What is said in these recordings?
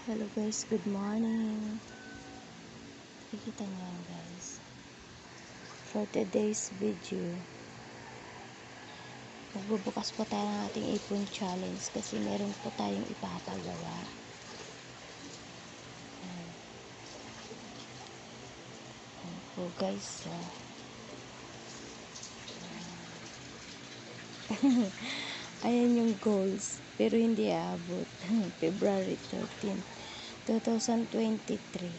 Hello guys, good morning. Nakikita niyo yan guys. For today's video, magbubukas po tayo ng ating ipon challenge kasi meron po tayong ipapagawa. Ayan po guys. Ayan yung goals, pero hindi aabot. February 13, 2023.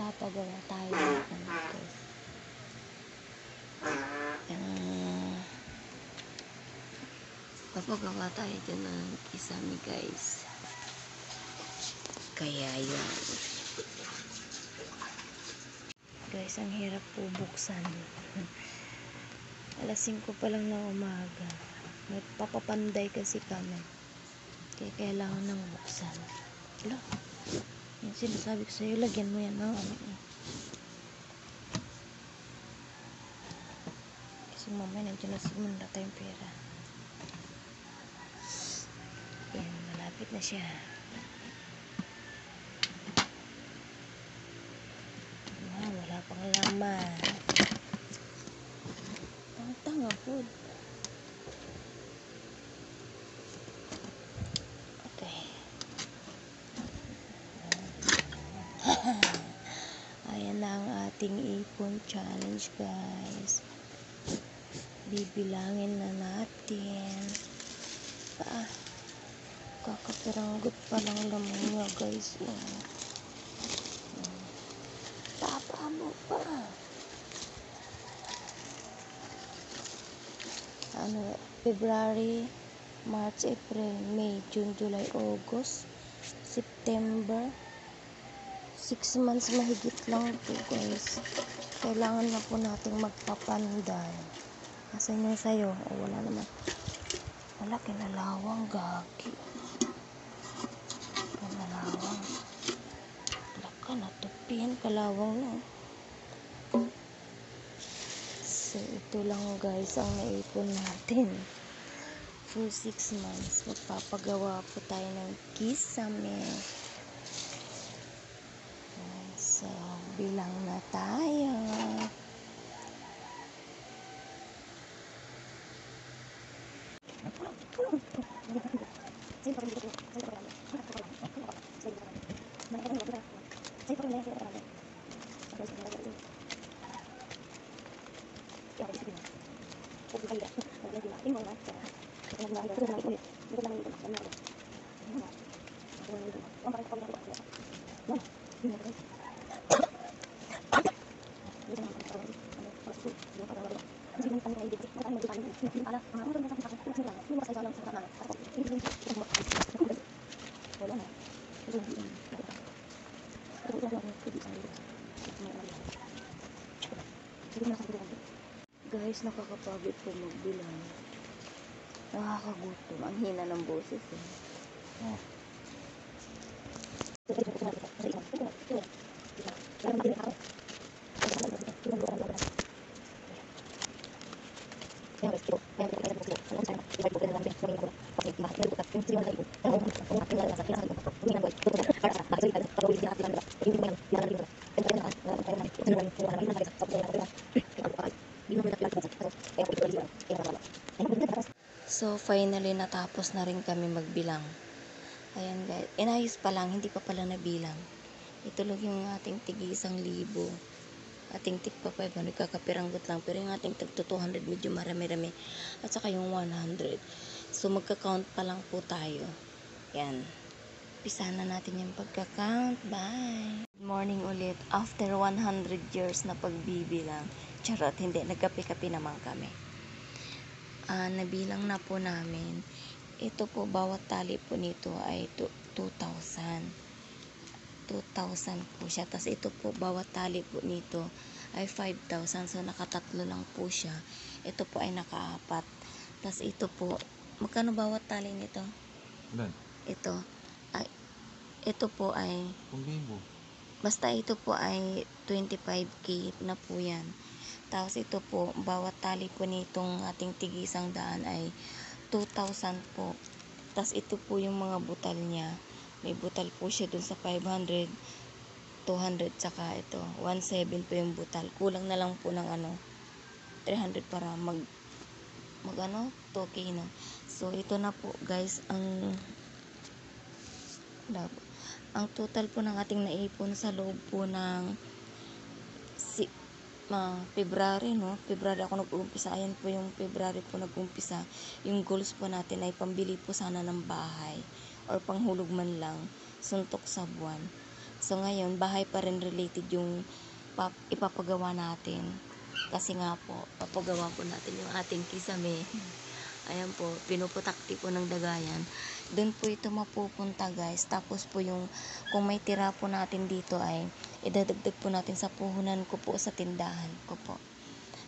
Papagawa tayo ng guys. Papagawa tayo dyan ng kisame guys. Kaya yun. Guys, ang hirap po buksan. Alas 5 pa lang ng umaga. Papapanday kasi kami. Kaya kailangan nang buksan. Hello? Yung sinasabi ko sa'yo, lagyan mo yan ng kasi mamaya nandiyan na simula tayong pera. Yan, malapit na siya. Wala pang laman. Ang tanga po. Okay. Ayan na ang ating ipon challenge guys. Bibilangin na natin. Kakapiranggot pa lang laman niya guys. Tapabo pa. February, March, April, May, June, July, August, September. 6 months mahigit lang po guys. Kailangan na po nating magpapanday. Asan yung sayo? Wala naman. Wala, kinalawang gagi. Kinalawang. Wala ka, natupin. Kalawang na. So, ito lang guys ang naipon natin. For 6 months, magpapagawa po tayo ng kisame. So, bilang na tayo. Guys, nakakapagod po magbilang. Nakakagutom. Ang hina ng boses eh. So, finally, natapos na rin kami magbilang. Ayan guys. Inayos pa lang, hindi pa pala nabilang. Ito lang yung ating tigi 1,000. Ating tig pa 500, kakapiranggot lang. Pero yung ating tag 200, medyo marami-rami. At saka yung 100. So, magka-count pa lang po tayo. Yan. Pisahan na natin yung pagka-count. Bye! Good morning ulit. After 100 years na pagbibilang. Charot, hindi. Nagkape-kape naman kami. Nabilang na po namin. Ito po, bawat tali po nito ay 2,000. 2,000 po siya. Tapos ito po, bawat tali po nito ay 5,000. So, nakatatlo lang po siya. Ito po ay nakaapat. Tapos ito po, magkano bawat tali nito? Ilan? Ito po ay 1,000. basta ito po ay 25k na po yan. Tapos ito po, bawat tali po nitong ating tigi 100 ay 2,000 po. Tas ito po yung mga butal niya. May butal po siya dun sa 500, 200, tsaka ito. 1.7 po yung butal. Kulang na lang po ng 300 para mag 2K no. So, ito na po guys, ang total po ng ating naipon sa loob po ng February, no? February ako nag-uumpisa. Ayan po yung February po nag-uumpisa. Yung goals po natin ay pambili po sana ng bahay or panghulog man lang, suntok sa buwan. So, ngayon, bahay pa rin related yung ipapagawa natin. Kasi nga po, papagawa po natin yung ating kisame. Ayan po, pinuputakti po ng dagayan. Doon po ito mapupunta guys. Tapos po yung, kung may tira po natin dito ay, idadagdag po natin sa puhunan ko po sa tindahan ko po.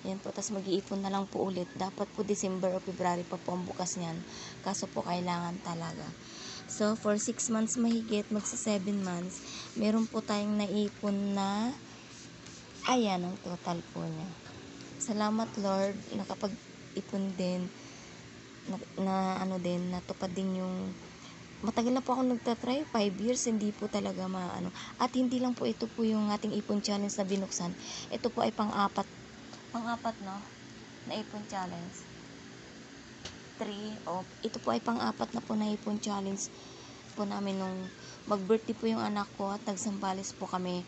Ayan po, tapos mag-iipon na lang po ulit. Dapat po December o February pa po ang bukas niyan. Kaso po kailangan talaga. So, for 6 months mahigit, magsa 7 months, meron po tayong naipon na, ayan ang total po niya. Salamat Lord, nakapag-ipon din. Natupad din yung matagal na po ako nagtatry, 5 years, hindi po talaga at hindi lang po ito po yung ating ipon challenge na binuksan, ito po ay pang-apat no, na ipon challenge 3, ito po ay pang-apat na po na ipon challenge po namin nung mag-birthday po yung anak ko at nagsambales po kami.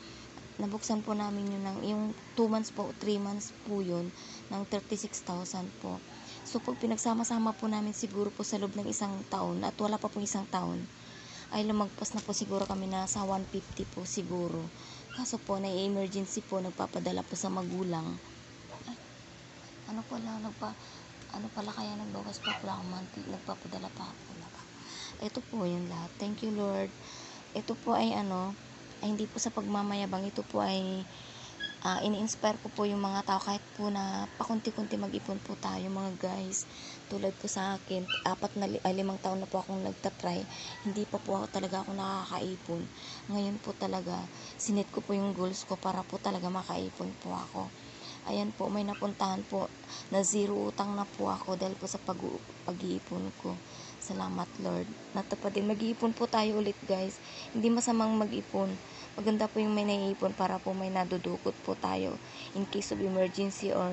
Nabuksan po namin yung 2 months po, 3 months po yun, ng 36,000 po. So, pag pinagsama-sama po namin siguro po sa loob ng 1 taon, at wala pa pong 1 taon, ay lumagpas na po siguro kami na sa 150 po siguro. Kaso po, na-emergency po, nagpapadala po sa magulang. Ay, kaya nagbawas pa pala ako monthly, nagpapadala pa ako. Ito po yung lahat. Thank you Lord. Ito po ay hindi po sa pagmamayabang, ito po ay ini-inspire ko po yung mga tao kahit po na pakunti-kunti mag-ipon po tayo mga guys. Tulad po sa akin, 5 taon na po akong nagtatry, hindi pa po talaga ako nakakaipon. Ngayon po talaga, sinet ko po yung goals ko para po talaga makaipon po ako. Ayan po, may napuntahan po na 0 utang na po ako dahil po sa pag-iipon ko. Salamat Lord. Natupad din. Mag-iipon po tayo ulit guys. Hindi masamang mag-ipon. Maganda po yung may naiipon para po may nadudukot po tayo in case of emergency or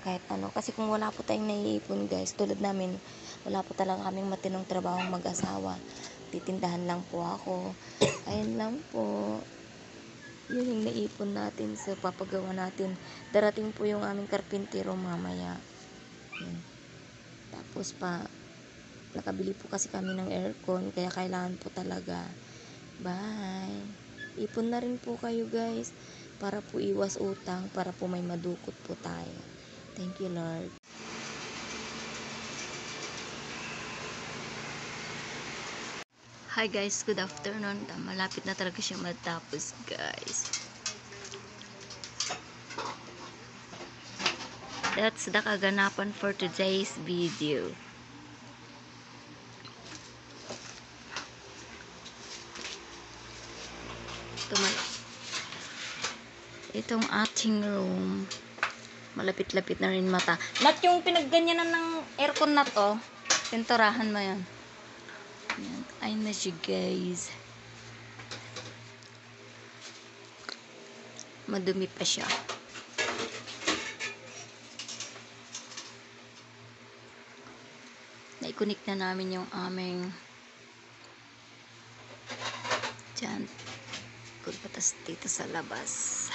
kahit Kasi kung wala po tayong naiipon guys, tulad namin, wala po talaga kaming matinong trabaho mag-asawa. Titindahan lang po ako. Ayun lang po. Yun yung naipon natin sa papagawa natin. Darating po yung aming karpintero mamaya. Yun. Tapos nakabili po kasi kami ng aircon, kaya kailangan po talaga. Bye! Ipon na rin po kayo guys, para po iwas utang, para po may madukot po tayo. Thank you Lord. Hi guys, good afternoon. Malapit na talaga siya matapos guys. That's the kaganapan for today's video. Itong ating room, malapit-lapit na rin mata. Not yung pinagganyanan ng aircon na to, pinturahan mo yan. Yan. Ay na siya guys. Madumi pa siya. Na-connect na namin yung aming dyan. Patas dito sa labas.